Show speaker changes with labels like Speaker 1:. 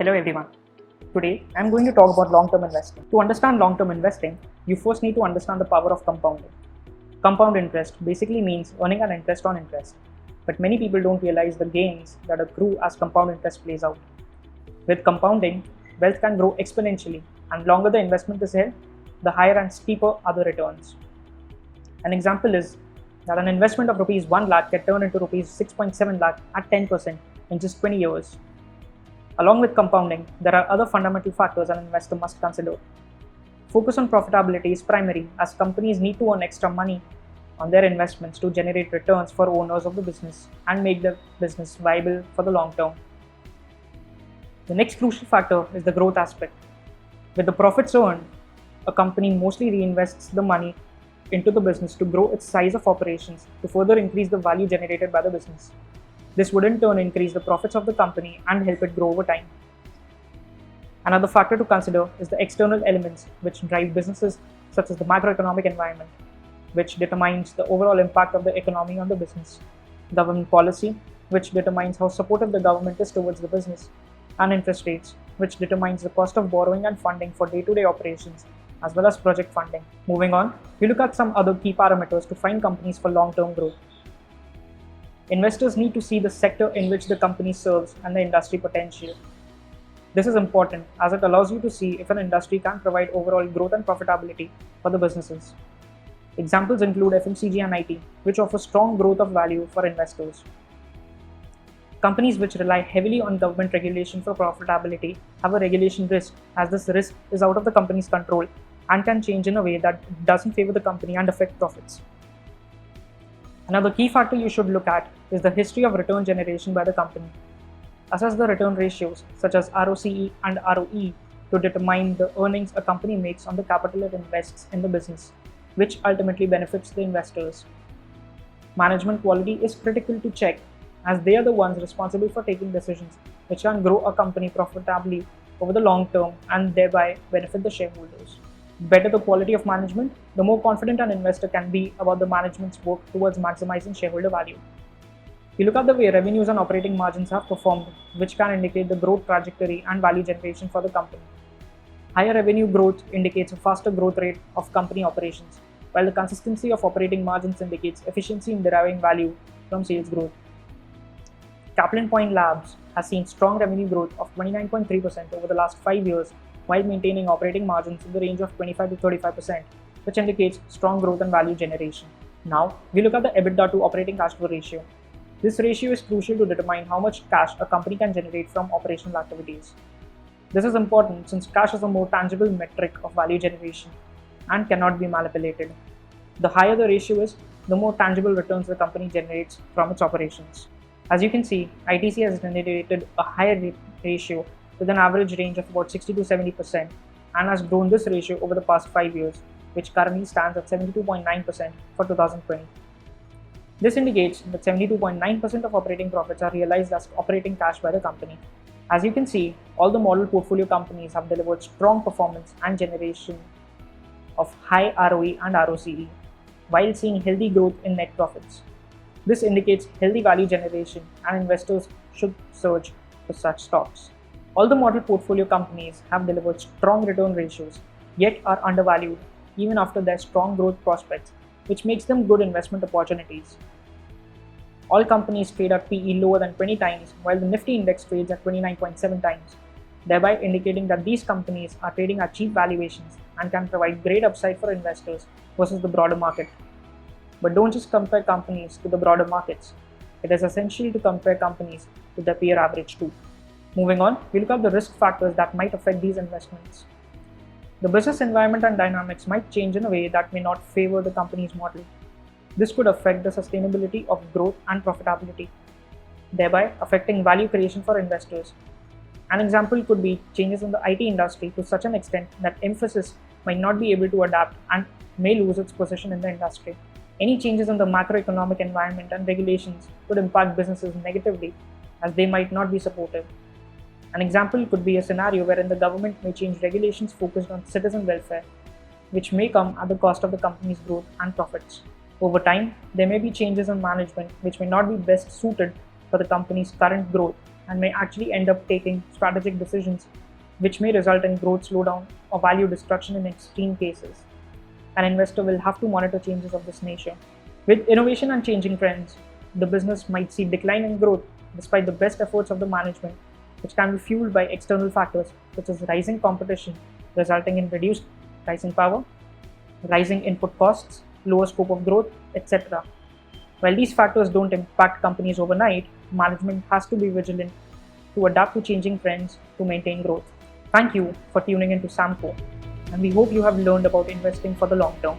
Speaker 1: Hello everyone. Today I'm going to talk about long-term investing. To understand long-term investing, you first need to understand the power of compounding. Compound interest basically means earning an interest on interest, but many people don't realize the gains that accrue as compound interest plays out. With compounding, wealth can grow exponentially, and longer the investment is held, the higher and steeper are the returns. An example is that an investment of rupees 1 lakh can turn into rupees 6.7 lakh at 10% in just 20 years. Along with compounding, there are other fundamental factors an investor must consider. Focus on profitability is primary, as companies need to earn extra money on their investments to generate returns for owners of the business and make the business viable for the long term. The next crucial factor is the growth aspect. With the profits earned, a company mostly reinvests the money into the business to grow its size of operations to further increase the value generated by the business. This would in turn increase the profits of the company and help it grow over time. Another factor to consider is the external elements which drive businesses, such as the macroeconomic environment, which determines the overall impact of the economy on the business, government policy, which determines how supportive the government is towards the business, and interest rates, which determines the cost of borrowing and funding for day-to-day operations, as well as project funding. Moving on, we look at some other key parameters to find companies for long-term growth. Investors need to see the sector in which the company serves and the industry potential. This is important as it allows you to see if an industry can provide overall growth and profitability for the businesses. Examples include FMCG and IT, which offer strong growth of value for investors. Companies which rely heavily on government regulation for profitability have a regulation risk, as this risk is out of the company's control and can change in a way that doesn't favor the company and affect profits. Another key factor you should look at is the history of return generation by the company. Assess the return ratios such as ROCE and ROE to determine the earnings a company makes on the capital it invests in the business, which ultimately benefits the investors. Management quality is critical to check, as they are the ones responsible for taking decisions which can grow a company profitably over the long term and thereby benefit the shareholders. Better the quality of management, the more confident an investor can be about the management's work towards maximizing shareholder value. We look at the way revenues and operating margins have performed, which can indicate the growth trajectory and value generation for the company. Higher revenue growth indicates a faster growth rate of company operations, while the consistency of operating margins indicates efficiency in deriving value from sales growth. Caplan Point Labs has seen strong revenue growth of 29.3% over the last 5 years, while maintaining operating margins in the range of 25 to 35%, which indicates strong growth and value generation. Now, we look at the EBITDA to operating cash flow ratio. This ratio is crucial to determine how much cash a company can generate from operational activities. This is important since cash is a more tangible metric of value generation and cannot be manipulated. The higher the ratio is, the more tangible returns the company generates from its operations. As you can see, ITC has generated a higher ratio with an average range of about 60 to 70% and has grown this ratio over the past 5 years, which currently stands at 72.9% for 2020. This indicates that 72.9% of operating profits are realized as operating cash by the company. As you can see, all the model portfolio companies have delivered strong performance and generation of high ROE and ROCE, while seeing healthy growth in net profits. This indicates healthy value generation, and investors should search for such stocks. All the model portfolio companies have delivered strong return ratios, yet are undervalued even after their strong growth prospects, which makes them good investment opportunities. All companies trade at PE lower than 20 times, while the Nifty index trades at 29.7 times, thereby indicating that these companies are trading at cheap valuations and can provide great upside for investors versus the broader market. But don't just compare companies to the broader markets. It is essential to compare companies with their peer average too. Moving on, we look at the risk factors that might affect these investments. The business environment and dynamics might change in a way that may not favor the company's model. This could affect the sustainability of growth and profitability, thereby affecting value creation for investors. An example could be changes in the IT industry to such an extent that Mphasis might not be able to adapt and may lose its position in the industry. Any changes in the macroeconomic environment and regulations could impact businesses negatively, as they might not be supportive. An example could be a scenario wherein the government may change regulations focused on citizen welfare, which may come at the cost of the company's growth and profits. Over time, there may be changes in management which may not be best suited for the company's current growth and may actually end up taking strategic decisions which may result in growth slowdown or value destruction in extreme cases. An investor will have to monitor changes of this nature. With innovation and changing trends, the business might see decline in growth despite the best efforts of the management, which can be fueled by external factors such as rising competition, resulting in reduced pricing power, rising input costs, lower scope of growth, etc. While these factors don't impact companies overnight, management has to be vigilant to adapt to changing trends to maintain growth. Thank you for tuning into Samco, and we hope you have learned about investing for the long term.